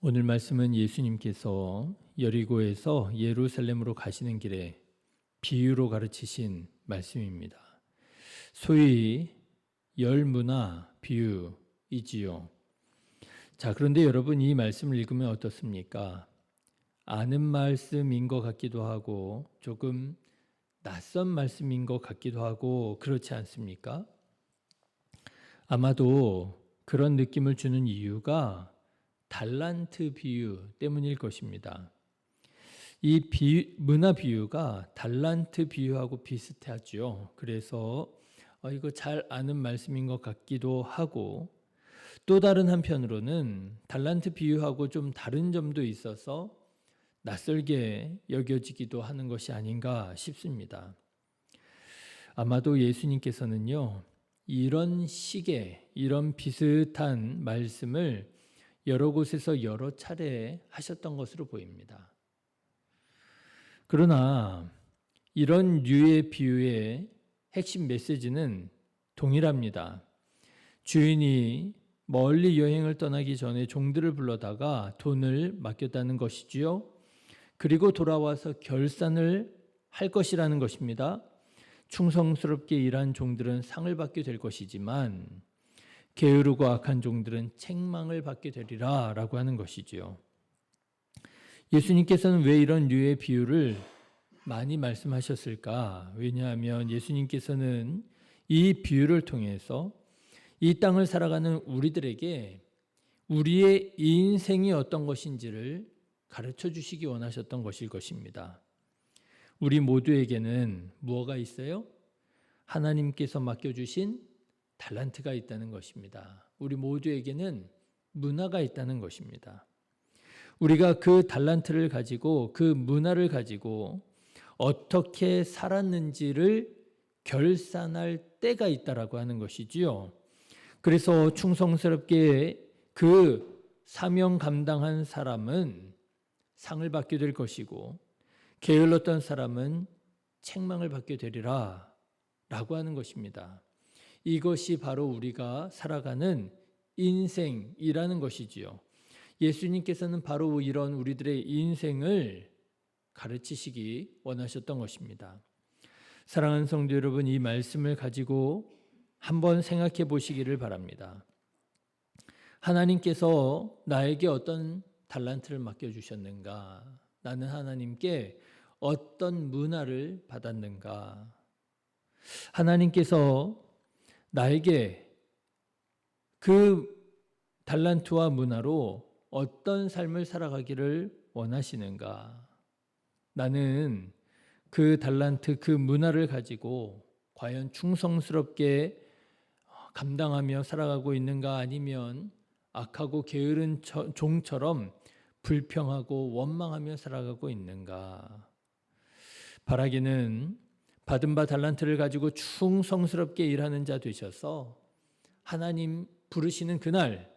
오늘 말씀은 예수님께서 여리고에서 예루살렘으로 가시는 길에 비유로 가르치신 말씀입니다. 소위 열문화 비유이지요. 자, 그런데 여러분 이 말씀을 읽으면 어떻습니까? 아는 말씀인 것 같기도 하고 조금 낯선 말씀인 것 같기도 하고 그렇지 않습니까? 아마도 그런 느낌을 주는 이유가 달란트 비유 때문일 것입니다. 이 문화 비유가 달란트 비유하고 비슷하죠. 그래서 이거 잘 아는 말씀인 것 같기도 하고 또 다른 한편으로는 달란트 비유하고 좀 다른 점도 있어서 낯설게 여겨지기도 하는 것이 아닌가 싶습니다. 아마도 예수님께서는요, 이런 식의 이런 비슷한 말씀을 여러 곳에서 여러 차례 하셨던 것으로 보입니다. 그러나 이런 류의 비유의 핵심 메시지는 동일합니다. 주인이 멀리 여행을 떠나기 전에 종들을 불러다가 돈을 맡겼다는 것이지요. 그리고 돌아와서 결산을 할 것이라는 것입니다. 충성스럽게 일한 종들은 상을 받게 될 것이지만 게으르고 악한 종들은 책망을 받게 되리라 라고 하는 것이지요. 예수님께서는 왜 이런 류의 비유를 많이 말씀하셨을까? 왜냐하면 예수님께서는 이 비유를 통해서 이 땅을 살아가는 우리들에게 우리의 인생이 어떤 것인지를 가르쳐 주시기 원하셨던 것일 것입니다. 우리 모두에게는 무엇가 있어요? 하나님께서 맡겨주신 달란트가 있다는 것입니다. 우리 모두에게는 문화가 있다는 것입니다. 우리가 그 달란트를 가지고 그 문화를 가지고 어떻게 살았는지를 결산할 때가 있다라고 하는 것이지요. 그래서 충성스럽게 그 사명 감당한 사람은 상을 받게 될 것이고 게을렀던 사람은 책망을 받게 되리라 라고 하는 것입니다. 이것이 바로 우리가 살아가는 인생이라는 것이지요. 예수님께서는 바로 이런 우리들의 인생을 가르치시기 원하셨던 것입니다. 사랑하는 성도 여러분, 이 말씀을 가지고 한번 생각해 보시기를 바랍니다. 하나님께서 나에게 어떤 달란트를 맡겨주셨는가? 나는 하나님께 어떤 문화를 받았는가? 하나님께서 나에게 그 달란트와 문화로 어떤 삶을 살아가기를 원하시는가? 나는 그 달란트, 그 문화를 가지고 과연 충성스럽게 감당하며 살아가고 있는가? 아니면 악하고 게으른 종처럼 불평하고 원망하며 살아가고 있는가? 바라기는 받은 바 달란트를 가지고 충성스럽게 일하는 자 되셔서 하나님 부르시는 그날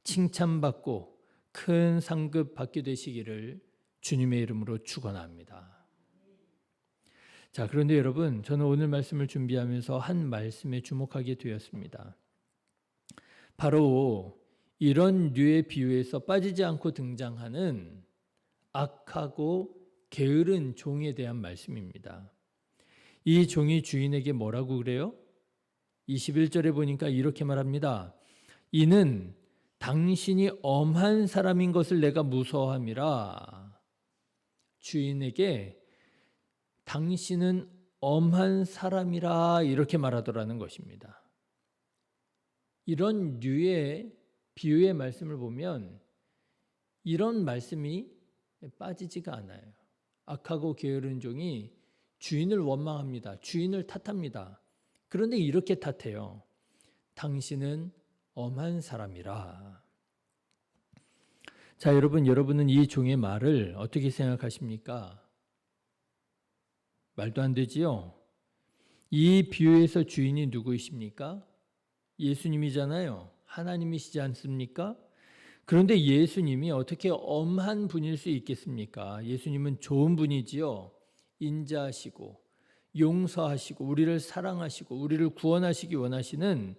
칭찬받고 큰 상급 받게 되시기를 주님의 이름으로 축원합니다. 자, 그런데 여러분, 저는 오늘 말씀을 준비하면서 한 말씀에 주목하게 되었습니다. 바로 이런 류의 비유에서 빠지지 않고 등장하는 악하고 게으른 종에 대한 말씀입니다. 이 종이 주인에게 뭐라고 그래요? 21절에 보니까 이렇게 말합니다. 이는 당신이 엄한 사람인 것을 내가 무서워함이라. 주인에게 당신은 엄한 사람이라 이렇게 말하더라는 것입니다. 이런 류의 비유의 말씀을 보면 이런 말씀이 빠지지가 않아요. 악하고 게으른 종이 주인을 원망합니다. 주인을 탓합니다. 그런데 이렇게 탓해요. 당신은 엄한 사람이라. 자, 여러분은 이 종의 말을 어떻게 생각하십니까? 말도 안 되지요? 이 비유에서 주인이 누구이십니까? 예수님이잖아요. 하나님이시지 않습니까? 그런데 예수님이 어떻게 엄한 분일 수 있겠습니까? 예수님은 좋은 분이지요. 인자하시고 용서하시고 우리를 사랑하시고 우리를 구원하시기 원하시는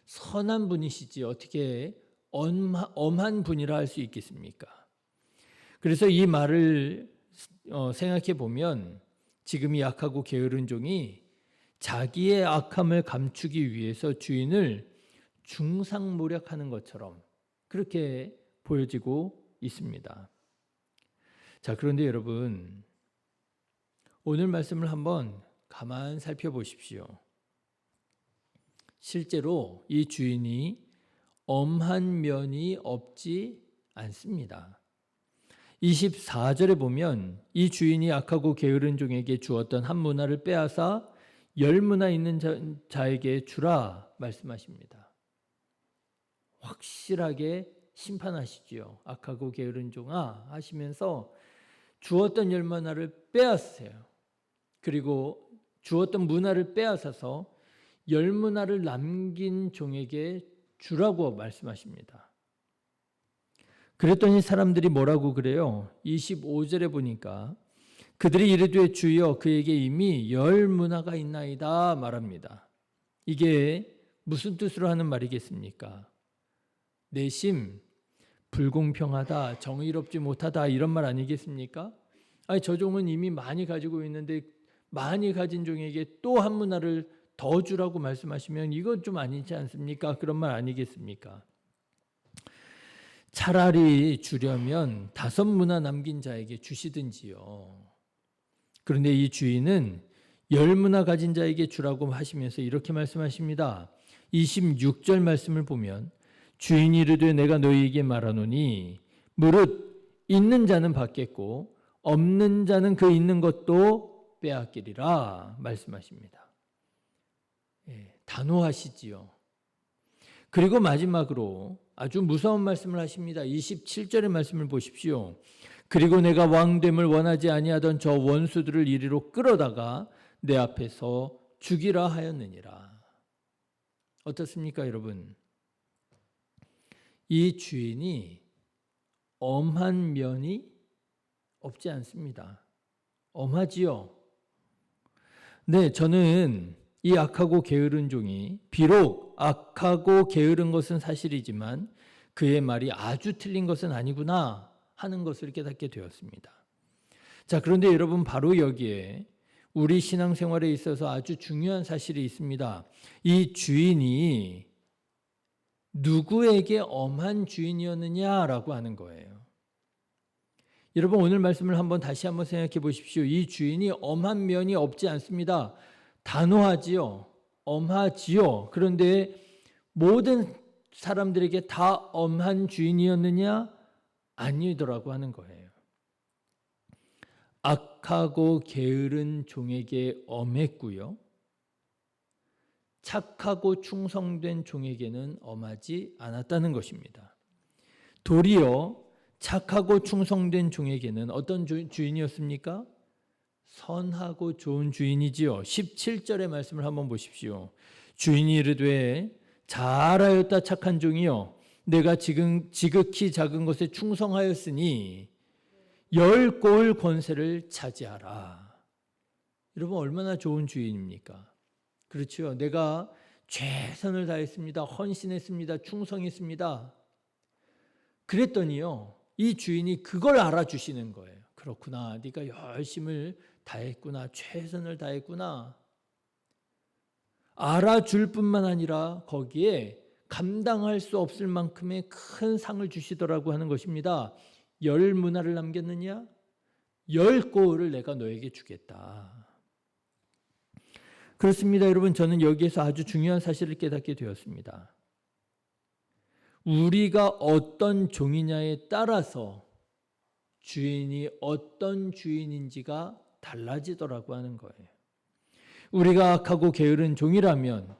선한 분이시지 어떻게 엄한 분이라 할 수 있겠습니까? 그래서 이 말을 생각해 보면 지금 이 악하고 게으른 종이 자기의 악함을 감추기 위해서 주인을 중상모략하는 것처럼 그렇게 보여지고 있습니다. 자, 그런데 여러분, 오늘 말씀을 한번 가만 살펴보십시오. 실제로 이 주인이 엄한 면이 없지 않습니다. 24절에 보면 이 주인이 악하고 게으른 종에게 주었던 한 문화를 빼앗아 10문화 있는 자에게 주라 말씀하십니다. 확실하게 심판하시지요. 악하고 게으른 종아 하시면서 주었던 10문화를 빼앗으세요. 그리고 주었던 문화를 빼앗아서 10문화를 남긴 종에게 주라고 말씀하십니다. 그랬더니 사람들이 뭐라고 그래요? 25절에 보니까 그들이 이르되 주여 그에게 이미 10문화가 있나이다 말합니다. 이게 무슨 뜻으로 하는 말이겠습니까? 내심 불공평하다, 정의롭지 못하다 이런 말 아니겠습니까? 아니, 저 종은 이미 많이 가지고 있는데 많이 가진 종에게 또 한 문화를 더 주라고 말씀하시면 이건 좀 아니지 않습니까? 그런 말 아니겠습니까? 차라리 주려면 5문화 남긴 자에게 주시든지요. 그런데 이 주인은 10문화 가진 자에게 주라고 하시면서 이렇게 말씀하십니다. 26절 말씀을 보면 주인이 이르되 내가 너희에게 말하노니 무릇 있는 자는 받겠고 없는 자는 그 있는 것도 빼앗기리라 말씀하십니다. 단호하시지요. 그리고 마지막으로 아주 무서운 말씀을 하십니다. 27절의 말씀을 보십시오. 그리고 내가 왕됨을 원하지 아니하던 저 원수들을 이리로 끌어다가 내 앞에서 죽이라 하였느니라. 어떻습니까, 여러분? 이 주인이 엄한 면이 없지 않습니다. 엄하지요. 네, 저는 이 악하고 게으른 종이 비록 악하고 게으른 것은 사실이지만 그의 말이 아주 틀린 것은 아니구나 하는 것을 깨닫게 되었습니다. 자, 그런데 여러분, 바로 여기에 우리 신앙생활에 있어서 아주 중요한 사실이 있습니다. 이 주인이 누구에게 엄한 주인이었느냐라고 하는 거예요. 여러분, 오늘 말씀을 다시 한번 생각해 보십시오. 이 주인이 엄한 면이 없지 않습니다. 단호하지요. 엄하지요. 그런데 모든 사람들에게 다 엄한 주인이었느냐? 아니더라고 하는 거예요. 악하고 게으른 종에게 엄했고요. 착하고 충성된 종에게는 엄하지 않았다는 것입니다. 도리어 착하고 충성된 종에게는 어떤 주인이었습니까? 선하고 좋은 주인이지요. 17절의 말씀을 한번 보십시오. 주인이 이르되 잘하였다 착한 종이여 내가 지금 지극히 작은 것에 충성하였으니 10고을 권세를 차지하라. 여러분, 얼마나 좋은 주인입니까? 그렇죠. 내가 최선을 다했습니다. 헌신했습니다. 충성했습니다. 그랬더니요, 이 주인이 그걸 알아주시는 거예요. 그렇구나. 네가 열심을 다했구나. 최선을 다했구나. 알아줄 뿐만 아니라 거기에 감당할 수 없을 만큼의 큰 상을 주시더라고 하는 것입니다. 10문화를 남겼느냐? 10고을을 내가 너에게 주겠다. 그렇습니다. 여러분, 저는 여기에서 아주 중요한 사실을 깨닫게 되었습니다. 우리가 어떤 종이냐에 따라서 주인이 어떤 주인인지가 달라지더라고 하는 거예요. 우리가 악하고 게으른 종이라면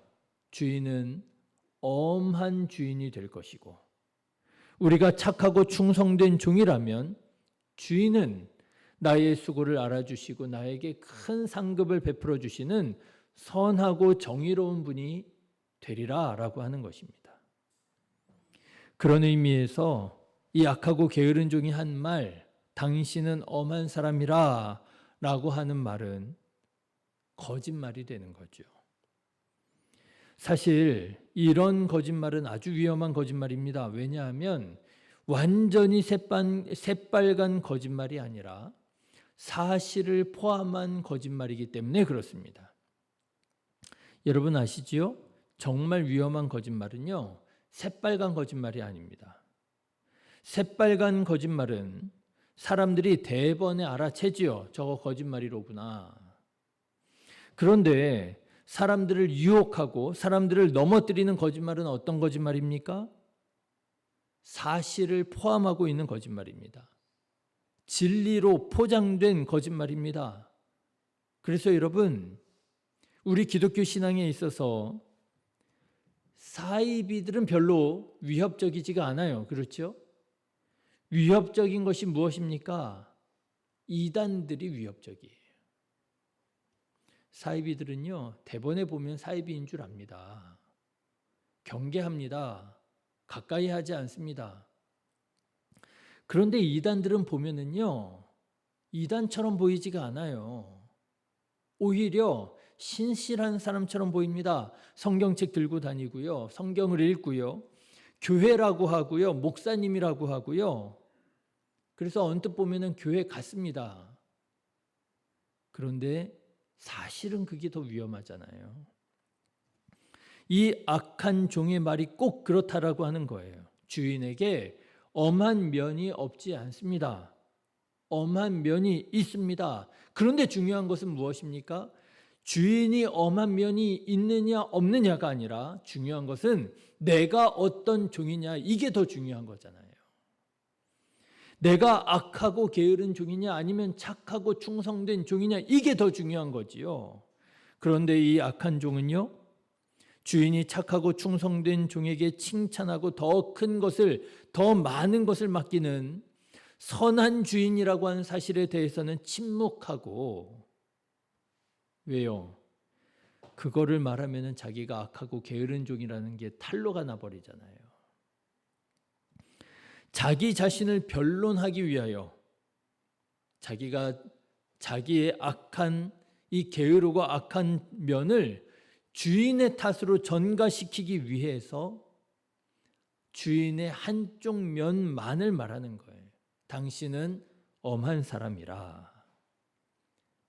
주인은 엄한 주인이 될 것이고, 우리가 착하고 충성된 종이라면 주인은 나의 수고를 알아주시고 나에게 큰 상급을 베풀어 주시는 선하고 정의로운 분이 되리라 라고 하는 것입니다. 그런 의미에서 이 악하고 게으른 종이 한 말, 당신은 엄한 사람이라 라고 하는 말은 거짓말이 되는 거죠. 사실 이런 거짓말은 아주 위험한 거짓말입니다. 왜냐하면 완전히 새빨간 거짓말이 아니라 사실을 포함한 거짓말이기 때문에 그렇습니다. 여러분 아시지요? 정말 위험한 거짓말은요, 새빨간 거짓말이 아닙니다. 새빨간 거짓말은 사람들이 대번에 알아채지요. 저거 거짓말이로구나. 그런데 사람들을 유혹하고 사람들을 넘어뜨리는 거짓말은 어떤 거짓말입니까? 사실을 포함하고 있는 거짓말입니다. 진리로 포장된 거짓말입니다. 그래서 여러분, 우리 기독교 신앙에 있어서 사이비들은 별로 위협적이지가 않아요. 그렇죠? 위협적인 것이 무엇입니까? 이단들이 위협적이에요. 사이비들은요, 대본에 보면 사이비인 줄 압니다. 경계합니다. 가까이 하지 않습니다. 그런데 이단들은 보면은요, 이단처럼 보이지가 않아요. 오히려 신실한 사람처럼 보입니다. 성경책 들고 다니고요, 성경을 읽고요, 교회라고 하고요, 목사님이라고 하고요. 그래서 언뜻 보면은 교회 같습니다. 그런데 사실은 그게 더 위험하잖아요. 이 악한 종의 말이 꼭 그렇다라고 하는 거예요. 주인에게 엄한 면이 없지 않습니다. 엄한 면이 있습니다. 그런데 중요한 것은 무엇입니까? 주인이 엄한 면이 있느냐 없느냐가 아니라 중요한 것은 내가 어떤 종이냐, 이게 더 중요한 거잖아요. 내가 악하고 게으른 종이냐 아니면 착하고 충성된 종이냐, 이게 더 중요한 거지요. 그런데 이 악한 종은요, 주인이 착하고 충성된 종에게 칭찬하고 더 큰 것을, 더 많은 것을 맡기는 선한 주인이라고 하는 사실에 대해서는 침묵하고, 왜요? 그거를 말하면 자기가 악하고 게으른 종이라는 게 탄로가 나버리잖아요. 자기 자신을 변론하기 위하여 자기가 자기의 악한 이 게으르고 악한 면을 주인의 탓으로 전가시키기 위해서 주인의 한쪽 면만을 말하는 거예요. 당신은 엄한 사람이라.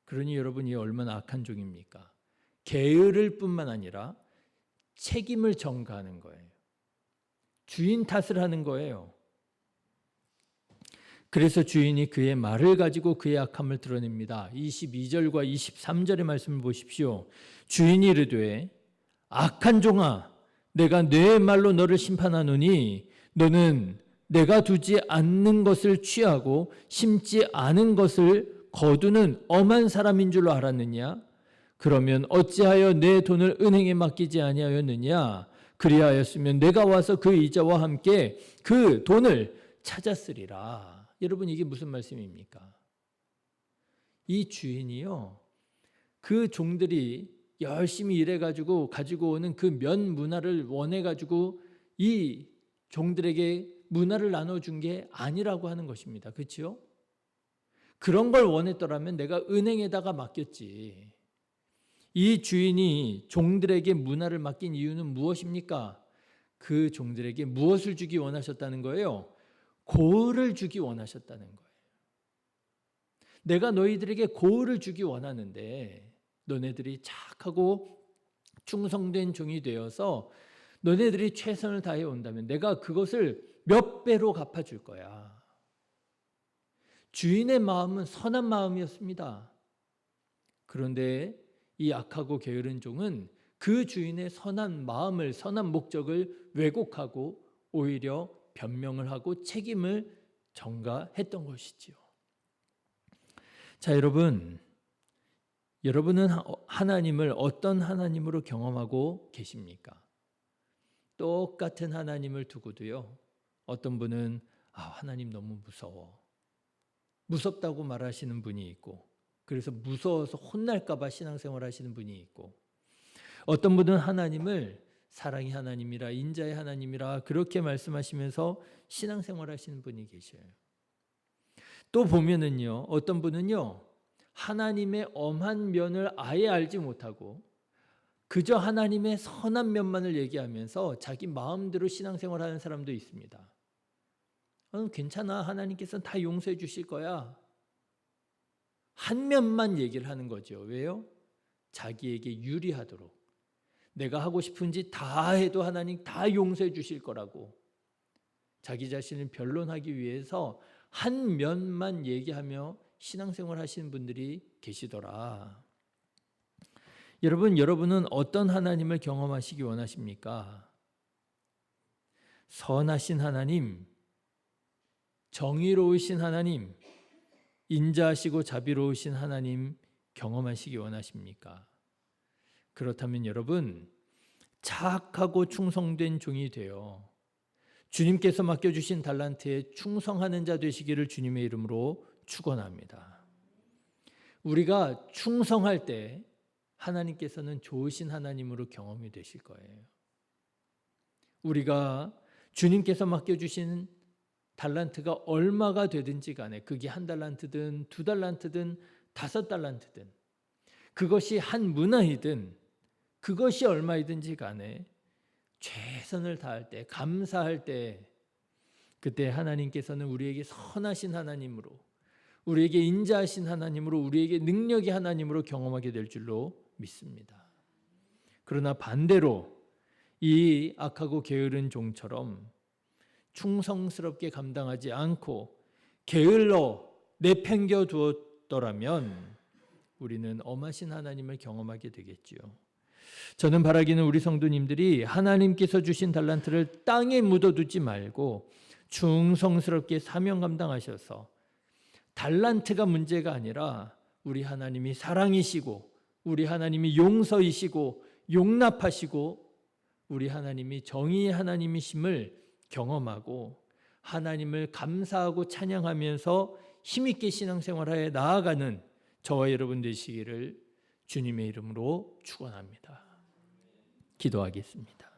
그러니 여러분이 얼마나 악한 종입니까? 게으를 뿐만 아니라 책임을 전가하는 거예요. 주인 탓을 하는 거예요. 그래서 주인이 그의 말을 가지고 그의 악함을 드러냅니다. 22절과 23절의 말씀을 보십시오. 주인이 이르되 악한 종아, 내가 내 말로 너를 심판하노니 너는 내가 두지 않는 것을 취하고 심지 않은 것을 거두는 엄한 사람인 줄로 알았느냐? 그러면 어찌하여 내 돈을 은행에 맡기지 아니하였느냐? 그리하였으면 내가 와서 그 이자와 함께 그 돈을 찾았으리라. 여러분, 이게 무슨 말씀입니까? 이 주인이요, 그 종들이 열심히 일해가지고 가지고 오는 그 면 문화를 원해가지고 이 종들에게 문화를 나눠준 게 아니라고 하는 것입니다. 그렇죠? 그런 걸 원했더라면 내가 은행에다가 맡겼지. 이 주인이 종들에게 문화를 맡긴 이유는 무엇입니까? 그 종들에게 무엇을 주기 원하셨다는 거예요? 고을을 주기 원하셨다는 거예요. 내가 너희들에게 고을을 주기 원하는데 너네들이 착하고 충성된 종이 되어서 너네들이 최선을 다해 온다면 내가 그것을 몇 배로 갚아줄 거야. 주인의 마음은 선한 마음이었습니다. 그런데 이 악하고 게으른 종은 그 주인의 선한 마음을, 선한 목적을 왜곡하고 오히려 변명을 하고 책임을 전가했던 것이지요. 자, 여러분은 하나님을 어떤 하나님으로 경험하고 계십니까? 똑같은 하나님을 두고도요, 어떤 분은 하나님 너무 무서워, 무섭다고 말하시는 분이 있고, 그래서 무서워서 혼날까 봐 신앙생활 하시는 분이 있고, 어떤 분은 하나님을 사랑의 하나님이라, 인자의 하나님이라 그렇게 말씀하시면서 신앙생활 하시는 분이 계셔요. 또 보면은요, 어떤 분은요, 하나님의 엄한 면을 아예 알지 못하고 그저 하나님의 선한 면만을 얘기하면서 자기 마음대로 신앙생활하는 사람도 있습니다. 괜찮아, 하나님께서는 다 용서해 주실 거야. 한 면만 얘기를 하는 거죠. 왜요? 자기에게 유리하도록. 내가 하고 싶은 짓 다 해도 하나님 다 용서해 주실 거라고 자기 자신을 변론하기 위해서 한 면만 얘기하며 신앙생활 하시는 분들이 계시더라. 여러분은 어떤 하나님을 경험하시기 원하십니까? 선하신 하나님, 정의로우신 하나님, 인자하시고 자비로우신 하나님 경험하시기 원하십니까? 그렇다면 여러분, 착하고 충성된 종이 되어 주님께서 맡겨주신 달란트에 충성하는 자 되시기를 주님의 이름으로 축원합니다. 우리가 충성할 때 하나님께서는 좋으신 하나님으로 경험이 되실 거예요. 우리가 주님께서 맡겨주신 달란트가 얼마가 되든지 간에 그게 1달란트든 2달란트든 5달란트든 그것이 한 문화이든 그것이 얼마이든지 간에 최선을 다할 때, 감사할 때 그때 하나님께서는 우리에게 선하신 하나님으로, 우리에게 인자하신 하나님으로, 우리에게 능력의 하나님으로 경험하게 될 줄로 믿습니다. 그러나 반대로 이 악하고 게으른 종처럼 충성스럽게 감당하지 않고 게을러 내팽겨 두었더라면 우리는 엄하신 하나님을 경험하게 되겠지요. 저는 바라기는 우리 성도님들이 하나님께서 주신 달란트를 땅에 묻어두지 말고 충성스럽게 사명 감당하셔서 달란트가 문제가 아니라 우리 하나님이 사랑이시고 우리 하나님이 용서이시고 용납하시고 우리 하나님이 정의의 하나님이심을 경험하고 하나님을 감사하고 찬양하면서 힘있게 신앙생활하여 나아가는 저와 여러분 되시기를 주님의 이름으로 축원합니다. 기도하겠습니다.